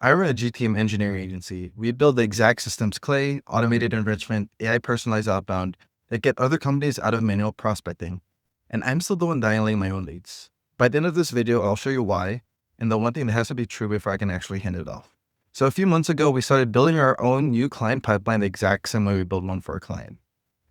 I run a GTM engineering agency. We build the exact systems Clay, automated enrichment, AI personalized outbound that get other companies out of manual prospecting. And I'm still the one dialing my own leads. By the end of this video, I'll show you why, and the one thing that has to be true before I can actually hand it off. So a few months ago, we started building our own new client pipeline the exact same way we build one for a client.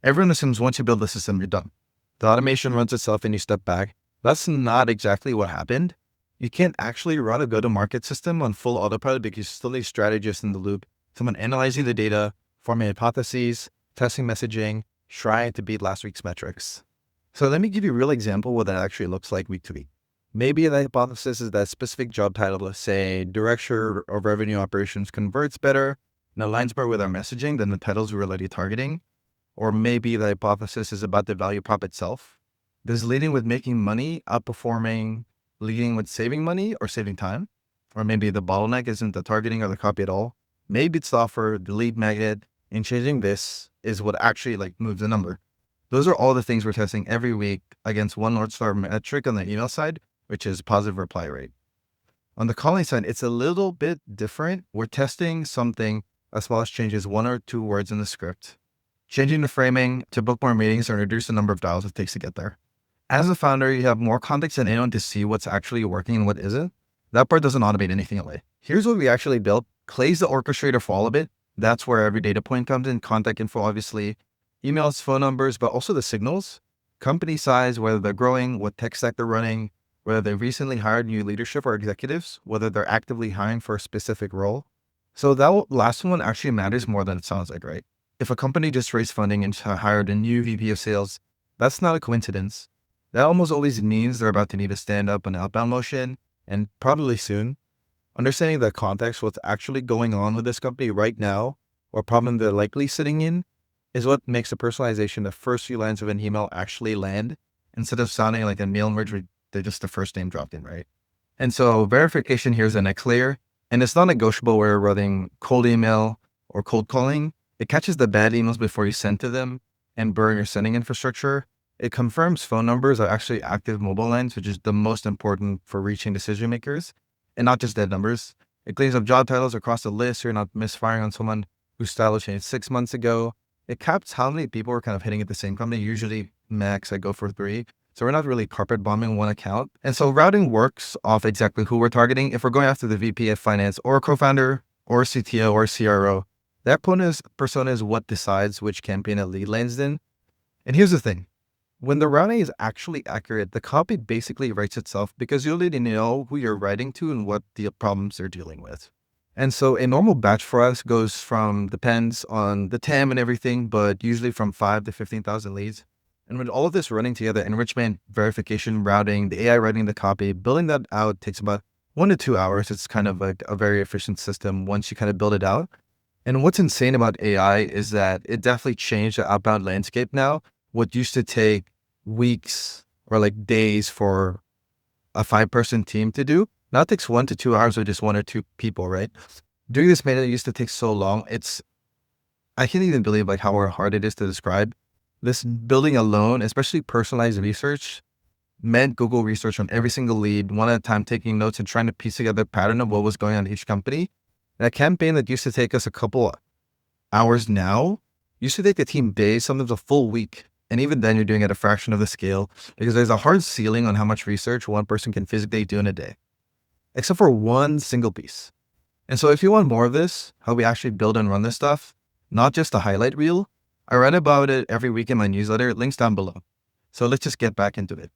Everyone assumes once you build the system, you're done. The automation runs itself and you step back. That's not exactly what happened. You can't actually run a go-to-market system on full autopilot because you still need strategists in the loop, someone analyzing the data, forming hypotheses, testing messaging, trying to beat last week's metrics. So let me give you a real example of what that actually looks like week to week. Maybe the hypothesis is that specific job title, let's say Director of Revenue Operations, converts better and aligns more with our messaging than the titles we're already targeting. Or maybe the hypothesis is about the value prop itself. Does leading with making money outperforming leading with saving money or saving time? Or maybe the bottleneck isn't the targeting or the copy at all. Maybe it's the offer, the lead magnet, and changing this is what actually moves the number. Those are all the things we're testing every week against one North Star metric on the email side, which is positive reply rate. On the calling side, it's a little bit different. We're testing something as small as changes 1 or 2 words in the script, changing the framing to book more meetings or reduce the number of dials it takes to get there. As a founder, you have more context than anyone to see what's actually working and what isn't. That part doesn't automate anything away. Here's what we actually built. Clay's the orchestrator for all of it. That's where every data point comes in, contact info, obviously, emails, phone numbers, but also the signals, company size, whether they're growing, what tech stack they're running, whether they recently hired new leadership or executives, whether they're actively hiring for a specific role. So that last one actually matters more than it sounds like, right? If a company just raised funding and hired a new VP of sales, that's not a coincidence. That almost always means they're about to need to stand up an outbound motion, and probably soon. Understanding the context, what's actually going on with this company right now, or problem they're likely sitting in, is what makes the personalization, the first few lines of an email actually land, instead of sounding like a mail merge where they're just the first name dropped in, right? And so verification here is the next layer, and it's not negotiable where we're running cold email or cold calling. It catches the bad emails before you send to them and burn your sending infrastructure. It confirms phone numbers are actually active mobile lines, which is the most important for reaching decision makers, and not just dead numbers. It cleans up job titles across the list so you're not misfiring on someone whose title changed 6 months ago. It caps how many people are kind of hitting at the same company. Usually max, I go for 3. So we're not really carpet bombing one account. And so routing works off exactly who we're targeting. If we're going after the VP of finance or a co-founder or a CTO or a CRO, that persona is what decides which campaign a lead lands in. And here's the thing. When the routing is actually accurate, the copy basically writes itself because you already know who you're writing to and what the problems they're dealing with. And so a normal batch for us depends on the TAM and everything, but usually from 5 to 15,000 leads. And with all of this running together, enrichment, verification, routing, the AI writing the copy, building that out takes about 1 to 2 hours. It's kind of like a very efficient system once you kind of build it out. And what's insane about AI is that it definitely changed the outbound landscape now. What used to take weeks or days for a 5-person team to do, now it takes 1 to 2 hours with just 1 or 2 people, right? Doing this manually used to take so long. I can't even believe how hard it is to describe. This building alone, especially personalized research, meant Google research on every single lead, one at a time, taking notes and trying to piece together a pattern of what was going on in each company. That campaign that used to take us a couple hours now used to take the team days, sometimes a full week. And even then you're doing it at a fraction of the scale because there's a hard ceiling on how much research one person can physically do in a day, except for one single piece. And so if you want more of this, how we actually build and run this stuff, not just a highlight reel, I write about it every week in my newsletter, links down below. So let's just get back into it.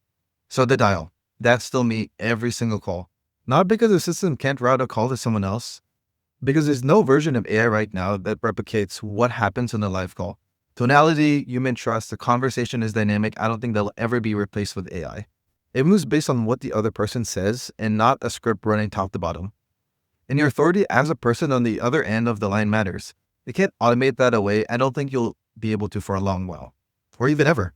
So the dial, that's still me every single call. Not because the system can't route a call to someone else, because there's no version of AI right now that replicates what happens in a live call. Tonality, human trust, the conversation is dynamic. I don't think they'll ever be replaced with AI. It moves based on what the other person says and not a script running top to bottom. And your authority as a person on the other end of the line matters. You can't automate that away. I don't think you'll be able to for a long while, or even ever.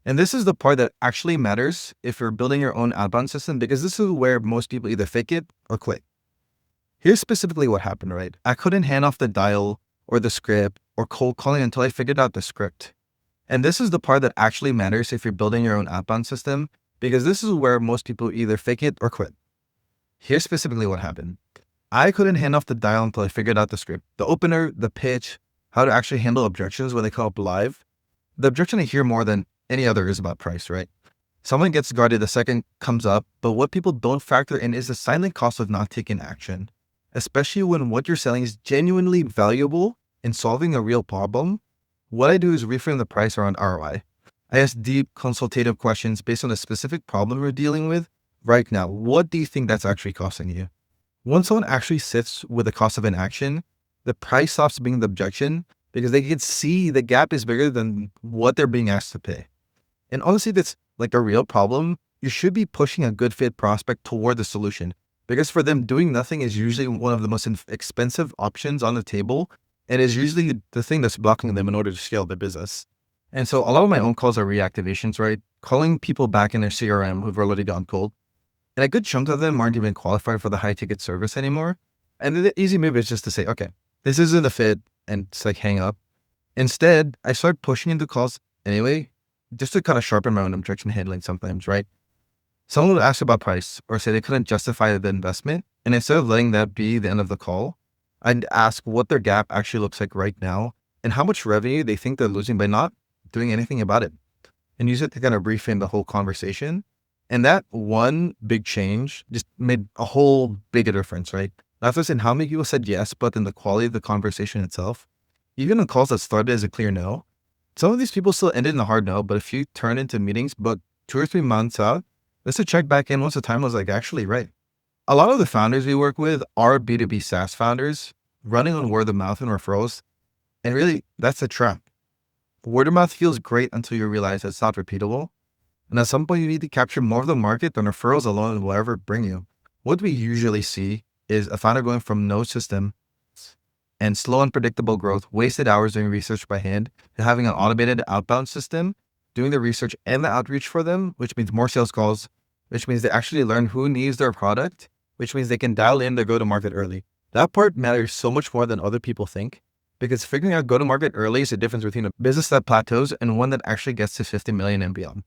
And this is the part that actually matters if you're building your own outbound system, because this is where most people either fake it or quit. Here's specifically what happened, right? I couldn't hand off the dial or the script or cold calling until I figured out the script. And this is the part that actually matters if you're building your own outbound system, because this is where most people either fake it or quit. Here's specifically what happened. I couldn't hand off the dial until I figured out the script, the opener, the pitch, how to actually handle objections when they come up live. The objection I hear more than any other is about price, right? Someone gets guarded the second comes up, but what people don't factor in is the silent cost of not taking action, especially when what you're selling is genuinely valuable in solving a real problem. What I do is reframe the price around ROI. I ask deep consultative questions based on the specific problem we're dealing with right now. What do you think that's actually costing you? Once someone actually sits with the cost of an action, the price stops being the objection because they can see the gap is bigger than what they're being asked to pay. And honestly, that's like a real problem. You should be pushing a good fit prospect toward the solution because for them, doing nothing is usually one of the most expensive options on the table and is usually the thing that's blocking them in order to scale their business. And so a lot of my own calls are reactivations, right? Calling people back in their CRM who've already gone cold. And a good chunk of them aren't even qualified for the high ticket service anymore. And the easy move is just to say, okay, this isn't a fit, and it's like hang up. Instead, I start pushing into calls anyway, just to kind of sharpen my own objection handling sometimes, right? Someone would ask about price or say they couldn't justify the investment. And instead of letting that be the end of the call, I'd ask what their gap actually looks like right now and how much revenue they think they're losing by not doing anything about it, and use it to kind of reframe the whole conversation. And that one big change just made a whole bigger difference, right? Not just in how many people said yes, but in the quality of the conversation itself. Even in calls that started as a clear no, some of these people still ended in a hard no, but a few turned into meetings, but 2 or 3 months out, let's check back in once the time was like actually right. A lot of the founders we work with are B2B SaaS founders running on word of mouth and referrals. And really, that's a trap. Word of mouth feels great until you realize it's not repeatable. And at some point, you need to capture more of the market than referrals alone will ever bring you. What we usually see is a founder going from no system and slow, unpredictable growth, wasted hours doing research by hand, to having an automated outbound system, doing the research and the outreach for them, which means more sales calls, which means they actually learn who needs their product, which means they can dial in their go-to-market early. That part matters so much more than other people think, because figuring out go-to-market early is the difference between a business that plateaus and one that actually gets to 50 million and beyond.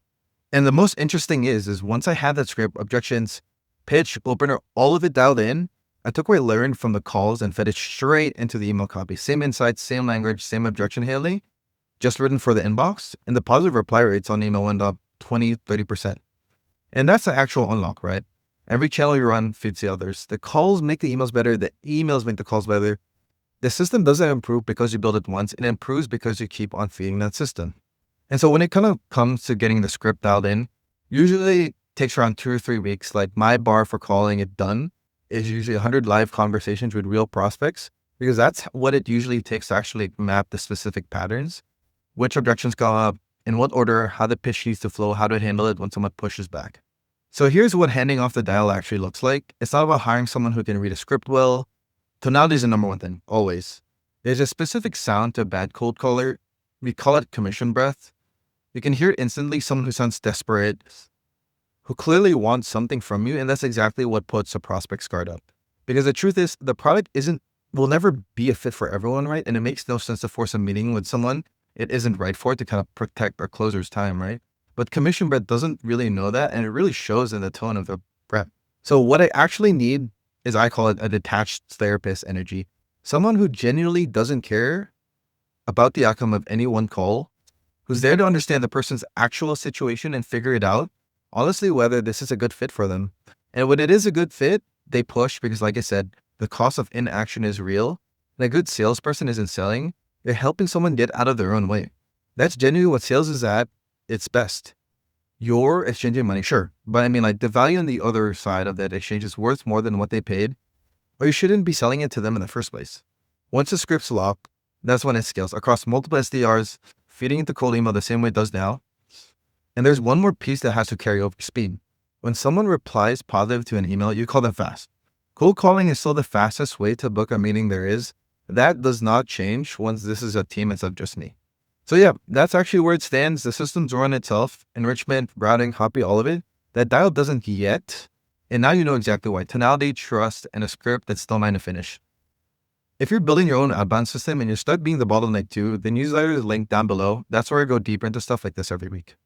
And the most interesting is once I had that script, objections, pitch, opener, all of it dialed in, I took what I learned from the calls and fed it straight into the email copy. Same insights, same language, same objection handling, just written for the inbox. And the positive reply rates on email went up 20, 30%. And that's the actual unlock, right? Every channel you run feeds the others. The calls make the emails better. The emails make the calls better. The system doesn't improve because you build it once. It improves because you keep on feeding that system. And so when it kind of comes to getting the script dialed in, usually it takes around 2 or 3 weeks. Like my bar for calling it done is usually 100 live conversations with real prospects, because that's what it usually takes to actually map the specific patterns, which objections come up, in what order, how the pitch needs to flow, how to handle it when someone pushes back. So here's what handing off the dial actually looks like. It's not about hiring someone who can read a script well. Tonality is the number one thing, always. There's a specific sound to a bad cold caller. We call it commission breath. You can hear it instantly, someone who sounds desperate, who clearly wants something from you, and that's exactly what puts a prospect's guard up. Because the truth is, the product will never be a fit for everyone, right? And it makes no sense to force a meeting with someone it isn't right for, to kind of protect our closer's time, right? But commission breath doesn't really know that, and it really shows in the tone of the prep. So what I actually need is, I call it a detached therapist energy. Someone who genuinely doesn't care about the outcome of any one call, who's there to understand the person's actual situation and figure it out, honestly, whether this is a good fit for them. And when it is a good fit, they push because, like I said, the cost of inaction is real. And a good salesperson isn't selling. They're helping someone get out of their own way. That's genuinely what sales is at its best. You're exchanging money, sure. But I mean, like, the value on the other side of that exchange is worth more than what they paid, or you shouldn't be selling it to them in the first place. Once the script's locked, that's when it scales across multiple SDRs, feeding into cold email the same way it does now. And there's one more piece that has to carry over: speed. When someone replies positive to an email, you call them fast. Cold calling is still the fastest way to book a meeting there is. That does not change once this is a team instead of just me. So yeah, that's actually where it stands. The system's run itself, enrichment, routing, copy, all of it. That dial doesn't yet. And now you know exactly why. Tonality, trust, and a script that's still mine to finish. If you're building your own outbound system and you start being the bottleneck too, the newsletter is linked down below. That's where I go deeper into stuff like this every week.